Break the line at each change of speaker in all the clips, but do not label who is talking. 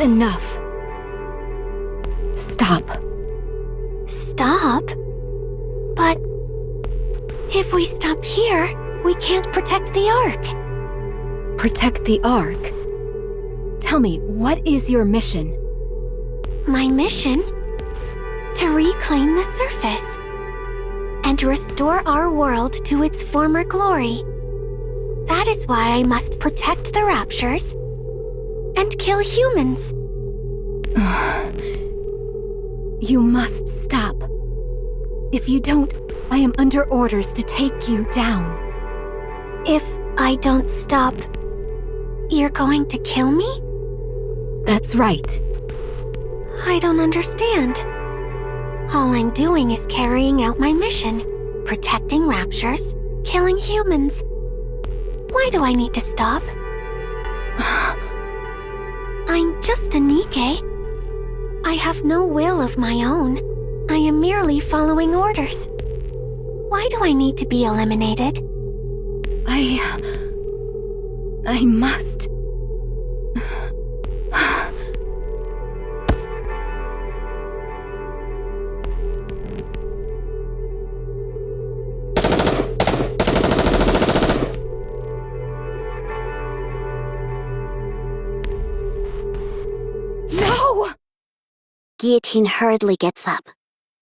enough. Stop.
Stop? But if we stop here, we can't protect the Ark.
Protect the Ark? Tell me, what is your mission?
My mission? To reclaim the surface and restore our world to its former glory. That is why I must protect the Raptures and kill humans.
You must stop. If you don't, I am under orders to take you down.
If I don't stop, you're going to kill me?
That's right.
I don't understand. All I'm doing is carrying out my mission, protecting Raptures, killing humans. Why do I need to stop? I'm just a Nikke. I have no will of my own. I am merely following orders. Why do I need to be eliminated?
I must. No!
Guillotine hurriedly gets up,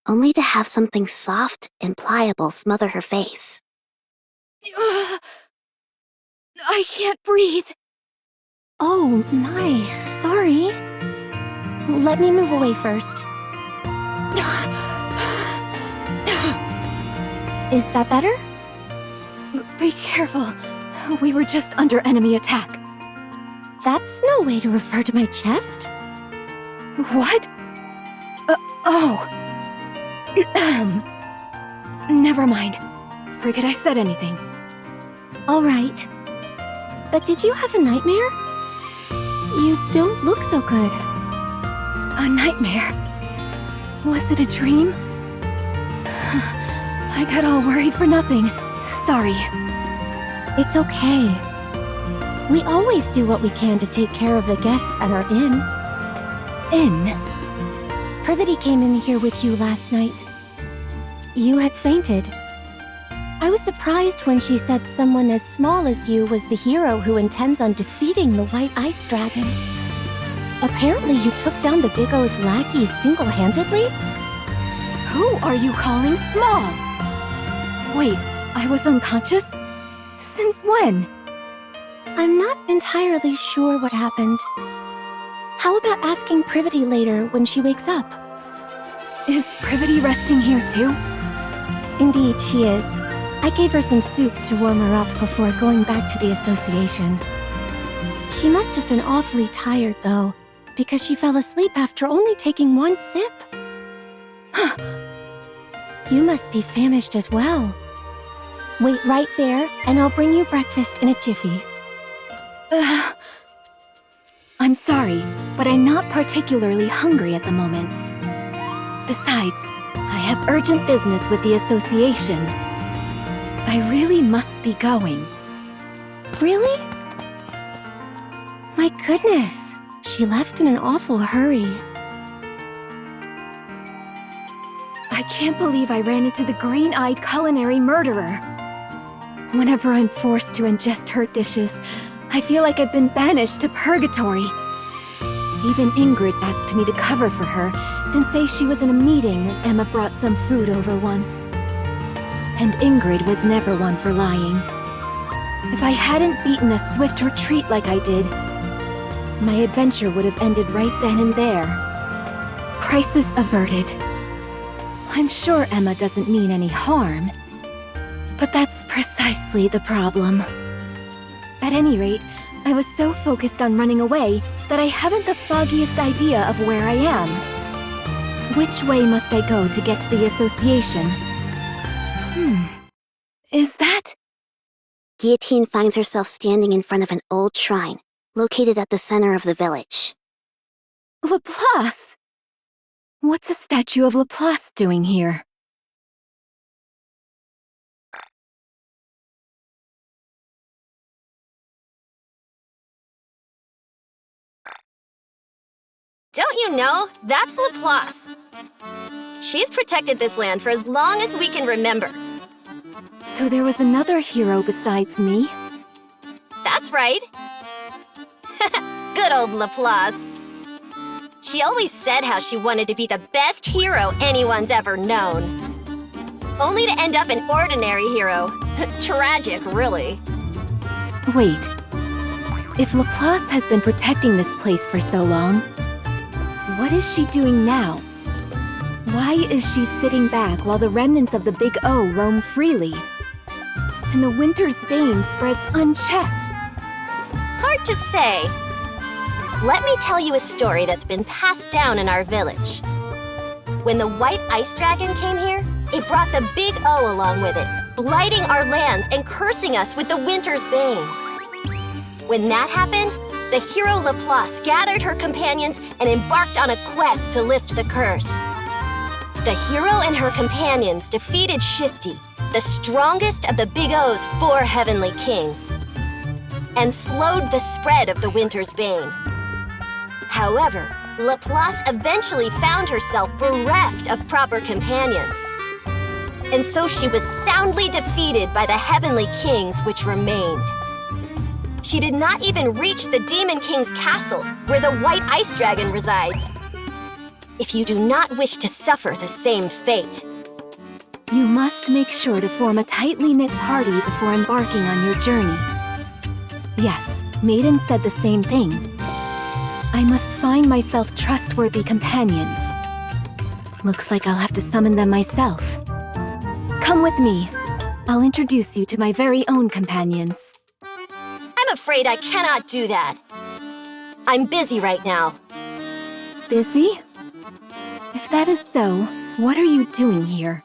only to have something soft and pliable smother her face.
I can't breathe.
Oh, my, sorry. Let me move away first. Is that better?
Be careful. We were just under enemy attack.
That's no way to refer to my chest.
What? Oh. Never mind. Forget I said anything.
All right. But did you have a nightmare? You don't look so good.
A nightmare? Was it a dream? I got all worried for nothing. Sorry.
It's okay. We always do what we can to take care of the guests at our inn.
Inn?
Privity came in here with you last night. You had fainted. I was surprised when she said someone as small as you was the hero who intends on defeating the White Ice Dragon. Apparently you took down the Big O's lackeys single-handedly?
Who are you calling small? Wait, I was unconscious? Since when?
I'm not entirely sure what happened. How about asking Privity later when she wakes up?
Is Privity resting here too?
Indeed, she is. I gave her some soup to warm her up before going back to the association. She must have been awfully tired, though, because she fell asleep after only taking one sip. You must be famished as well. Wait right there, and I'll bring you breakfast in a jiffy.
I'm sorry, but I'm not particularly hungry at the moment. Besides, I have urgent business with the association. I really must be going.
Really? My goodness, she left in an awful hurry.
I can't believe I ran into the green-eyed culinary murderer. Whenever I'm forced to ingest her dishes, I feel like I've been banished to purgatory. Even Ingrid asked me to cover for her and say she was in a meeting when Emma brought some food over once. And Ingrid was never one for lying. If I hadn't beaten a swift retreat like I did, my adventure would have ended right then and there. Crisis averted. I'm sure Emma doesn't mean any harm, but that's precisely the problem. At any rate, I was so focused on running away that I haven't the foggiest idea of where I am. Which way must I go to get to the association? Is that?
Guillotine finds herself standing in front of an old shrine, located at the center of the village.
Laplace? What's a statue of Laplace doing here?
Don't you know? That's Laplace. She's protected this land for as long as we can remember.
So there was another hero besides me?
That's right. Good old Laplace. She always said how she wanted to be the best hero anyone's ever known. Only to end up an ordinary hero. Tragic, really.
Wait. If Laplace has been protecting this place for so long, what is she doing now? Why is she sitting back while the remnants of the Big O roam freely? And the winter's bane spreads unchecked?
Hard to say. Let me tell you a story that's been passed down in our village. When the White Ice Dragon came here, it brought the Big O along with it, blighting our lands and cursing us with the winter's bane. When that happened, the hero Laplace gathered her companions and embarked on a quest to lift the curse. The hero and her companions defeated Shifty, the strongest of the Big O's 4 heavenly kings, and slowed the spread of the winter's bane. However, Laplace eventually found herself bereft of proper companions. And so she was soundly defeated by the heavenly kings which remained. She did not even reach the Demon King's castle, where the White Ice Dragon resides. If you do not wish to suffer the same fate,
You must make sure to form a tightly knit party before embarking on your journey. Yes, Maiden said the same thing. I must find myself trustworthy companions. Looks like I'll have to summon them myself. Come with me. I'll introduce you to my very own companions.
I'm afraid I cannot do that. I'm busy right now.
Busy? If that is so, what are you doing here?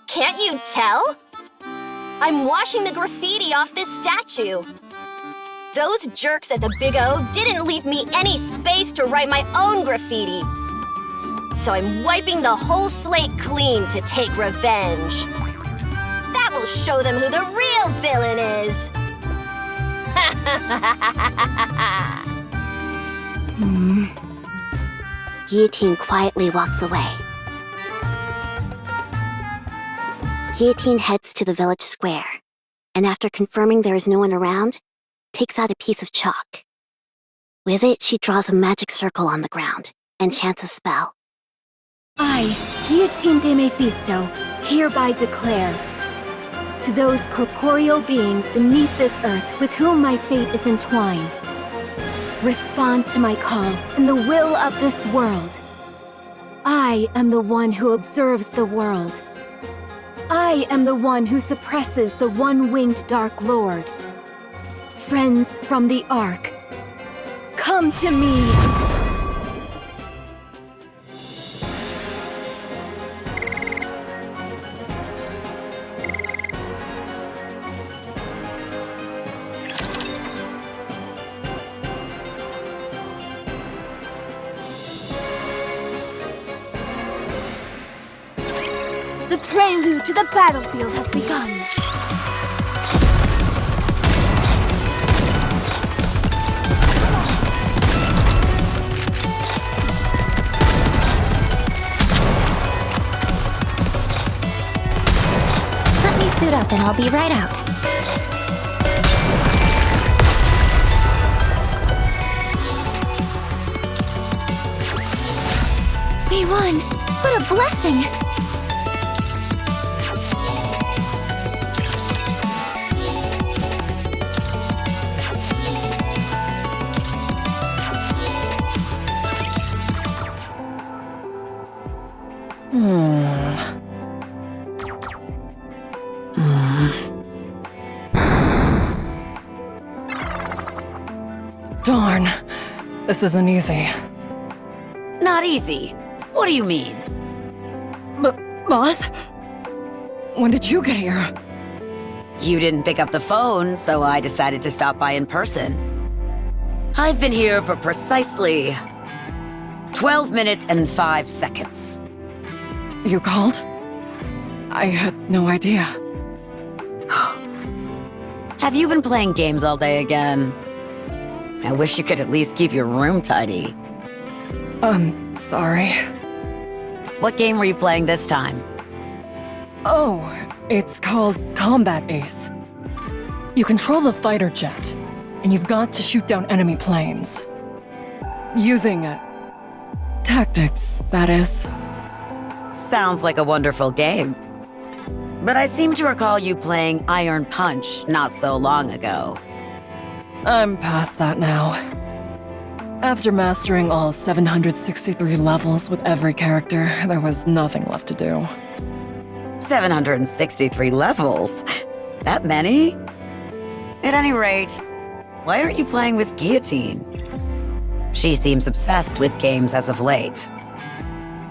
Can't you tell? I'm washing the graffiti off this statue. Those jerks at the Big O didn't leave me any space to write my own graffiti. So I'm wiping the whole slate clean to take revenge. That will show them who the real villain is.
Guillotine quietly walks away. Guillotine heads to the village square, and after confirming there is no one around, takes out a piece of chalk. With it, she draws a magic circle on the ground and chants a spell.
I, Guillotine de Mephisto, hereby declare, to those corporeal beings beneath this earth with whom my fate is entwined, respond to my call and the will of this world. I am the one who observes the world. I am the one who suppresses the one-winged Dark Lord. Friends from the Ark, come to me!
The prelude to the battlefield has begun.
Let me suit up and I'll be right out.
We won! What a blessing!
Darn. This isn't easy.
Not easy. What do you mean?
Boss? When did you get here?
You didn't pick up the phone, so I decided to stop by in person. I've been here for precisely 12 minutes and 5 seconds.
You called? I had no idea.
Have you been playing games all day again? I wish you could at least keep your room tidy.
Sorry.
What game were you playing this time?
Oh, it's called Combat Ace. You control the fighter jet, and you've got to shoot down enemy planes. Using, tactics, that is.
Sounds like a wonderful game. But I seem to recall you playing Iron Punch not so long ago.
I'm past that now. After mastering all 763 levels with every character, there was nothing left to do.
763 levels? That many? At any rate, why aren't you playing with Guillotine? She seems obsessed with games as of late.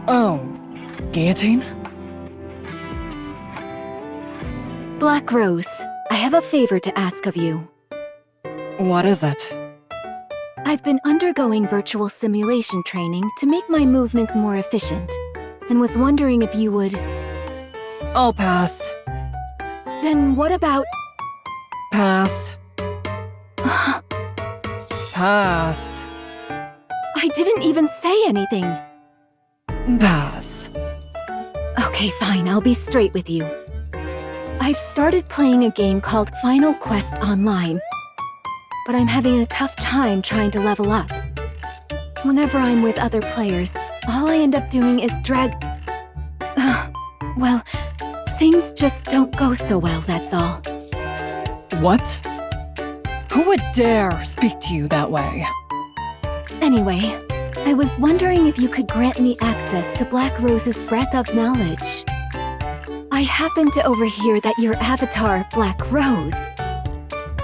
Oh, Guillotine?
Black Rose, I have a favor to ask of you.
What is it?
I've been undergoing virtual simulation training to make my movements more efficient, and was wondering if you would...
I'll pass.
Then what about...
Pass. Pass.
I didn't even say anything.
Pass.
Okay, fine, I'll be straight with you. I've started playing a game called Final Quest Online, but I'm having a tough time trying to level up. Whenever I'm with other players, all I end up doing is drag... well, things just don't go so well, that's all.
What? Who would dare speak to you that way?
Anyway, I was wondering if you could grant me access to Black Rose's breadth of knowledge. I happened to overhear that your avatar, Black Rose,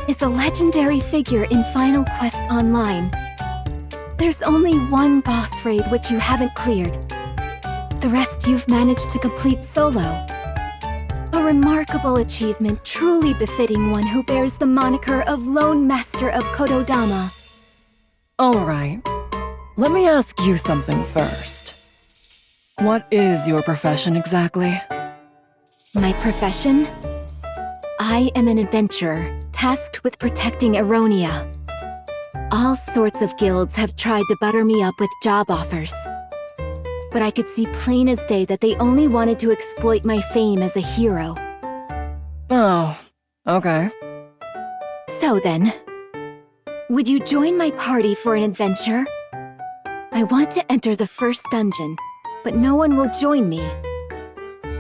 is a legendary figure in Final Quest Online. There's only one boss raid which you haven't cleared. The rest you've managed to complete solo. A remarkable achievement truly befitting one who bears the moniker of Lone Master of Kododama.
Alright. Let me ask you something first. What is your profession exactly?
My profession? I am an adventurer, tasked with protecting Eronia. All sorts of guilds have tried to butter me up with job offers. But I could see plain as day that they only wanted to exploit my fame as a hero.
Oh, okay.
So then, would you join my party for an adventure? I want to enter the first dungeon, but no one will join me.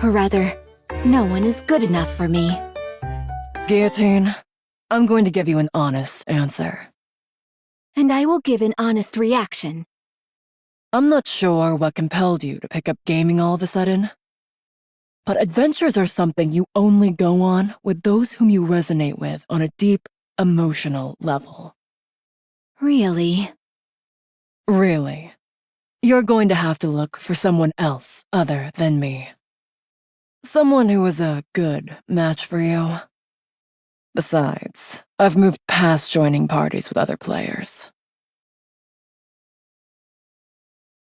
Or rather, no one is good enough for me.
Guillotine, I'm going to give you an honest answer.
And I will give an honest reaction.
I'm not sure what compelled you to pick up gaming all of a sudden, but adventures are something you only go on with those whom you resonate with on a deep, emotional level.
Really?
Really. You're going to have to look for someone else other than me. Someone who is a good match for you. Besides, I've moved past joining parties with other players.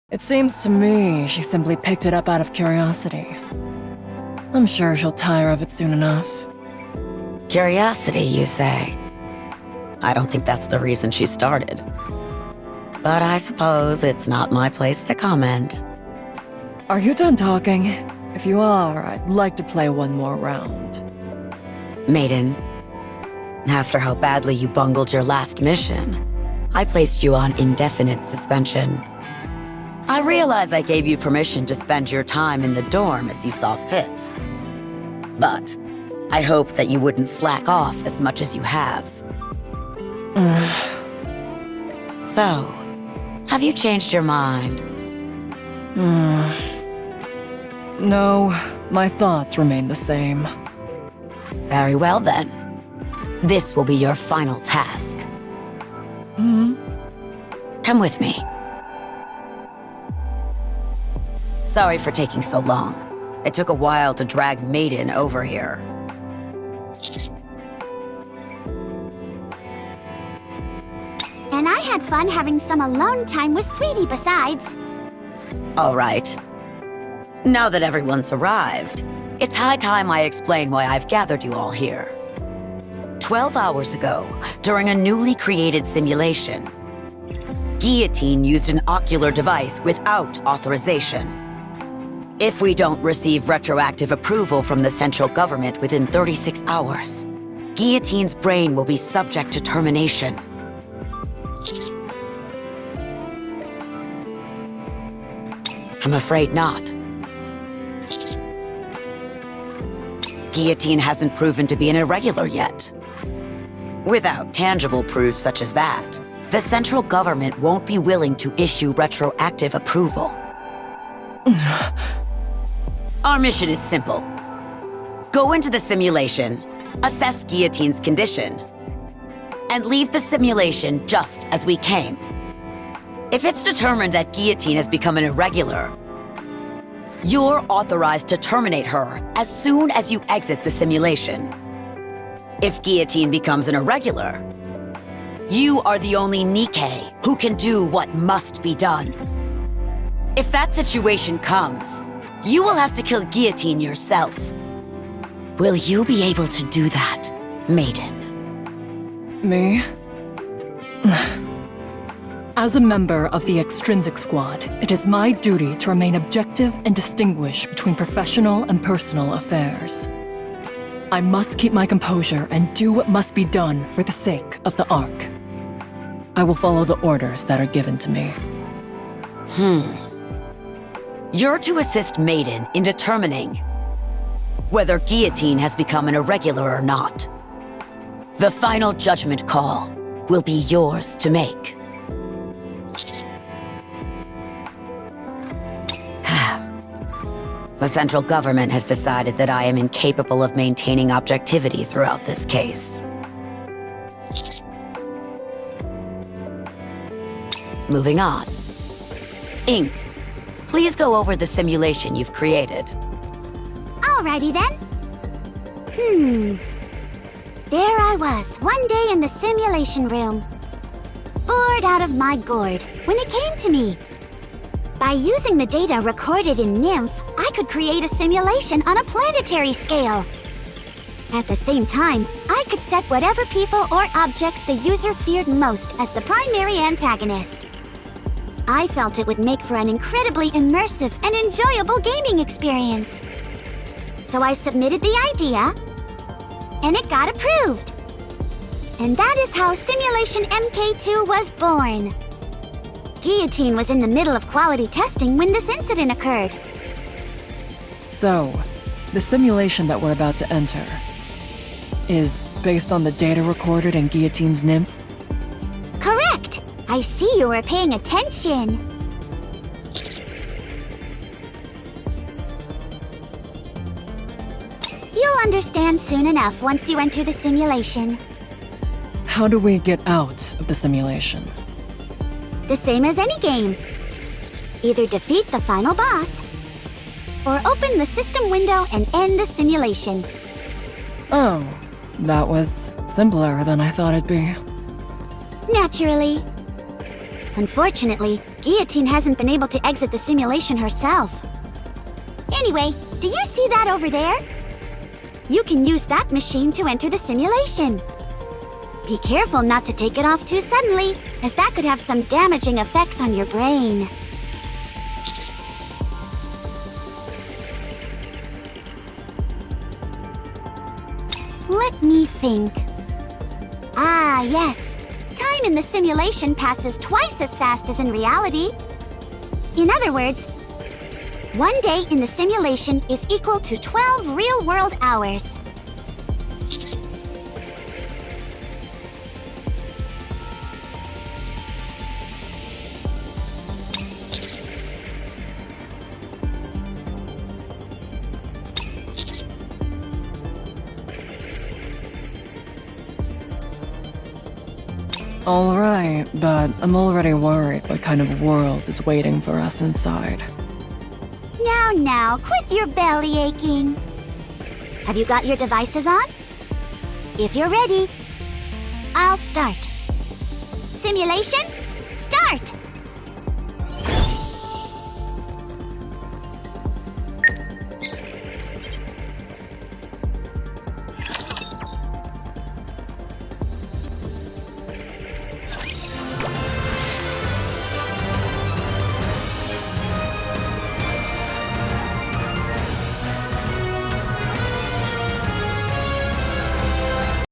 It seems to me she simply picked it up out of curiosity. I'm sure she'll tire of it soon enough.
Curiosity, you say? I don't think that's the reason she started. But I suppose it's not my place to comment.
Are you done talking? If you are, I'd like to play one more round.
Maiden, after how badly you bungled your last mission, I placed you on indefinite suspension. I realize I gave you permission to spend your time in the dorm as you saw fit. But I hope that you wouldn't slack off as much as you have. So, have you changed your mind?
No, my thoughts remain the same.
Very well then. This will be your final task. Come with me. Sorry for taking so long. It took a while to drag Maiden over here.
And I had fun having some alone time with Sweetie besides.
All right. Now that everyone's arrived, it's high time I explain why I've gathered you all here. 12 hours ago, during a newly created simulation, Guillotine used an ocular device without authorization. If we don't receive retroactive approval from the central government within 36 hours, Guillotine's brain will be subject to termination. I'm afraid not. Guillotine hasn't proven to be an irregular yet. Without tangible proof such as that, the central government won't be willing to issue retroactive approval. Our mission is simple. Go into the simulation, assess Guillotine's condition, and leave the simulation just as we came. If it's determined that Guillotine has become an irregular, you're authorized to terminate her as soon as you exit the simulation. If Guillotine becomes an irregular, you are the only Nikke who can do what must be done. If that situation comes, you will have to kill Guillotine yourself. Will you be able to do that, Maiden?
Me? As a member of the extrinsic squad, it is my duty to remain objective and distinguish between professional and personal affairs. I must keep my composure and do what must be done for the sake of the Ark. I will follow the orders that are given to me.
You're to assist Maiden in determining whether Guillotine has become an irregular or not. The final judgment call will be yours to make. The central government has decided that I am incapable of maintaining objectivity throughout this case. Moving on. Ink, please go over the simulation you've created.
Alrighty then. There I was, one day in the simulation room. Bored out of my gourd, when it came to me. By using the data recorded in Nymph, I could create a simulation on a planetary scale. At the same time, I could set whatever people or objects the user feared most as the primary antagonist. I felt it would make for an incredibly immersive and enjoyable gaming experience. So I submitted the idea, and it got approved. And that is how Simulation MK2 was born. Guillotine was in the middle of quality testing when this incident occurred.
So, the simulation that we're about to enter is based on the data recorded in Guillotine's Nymph?
Correct! I see you were paying attention. You'll understand soon enough once you enter the simulation.
How do we get out of the simulation?
The same as any game. Either defeat the final boss, or open the system window and end the simulation.
Oh, that was simpler than I thought it'd be.
Naturally. Unfortunately, Guillotine hasn't been able to exit the simulation herself. Anyway, do you see that over there? You can use that machine to enter the simulation. Be careful not to take it off too suddenly, as that could have some damaging effects on your brain. Let me think. Ah, yes. Time in the simulation passes twice as fast as in reality. In other words, one day in the simulation is equal to 12 real-world hours.
All right, but I'm already worried what kind of world is waiting for us inside.
Now, quit your belly aching. Have you got your devices on? If you're ready, I'll start. Simulation, start!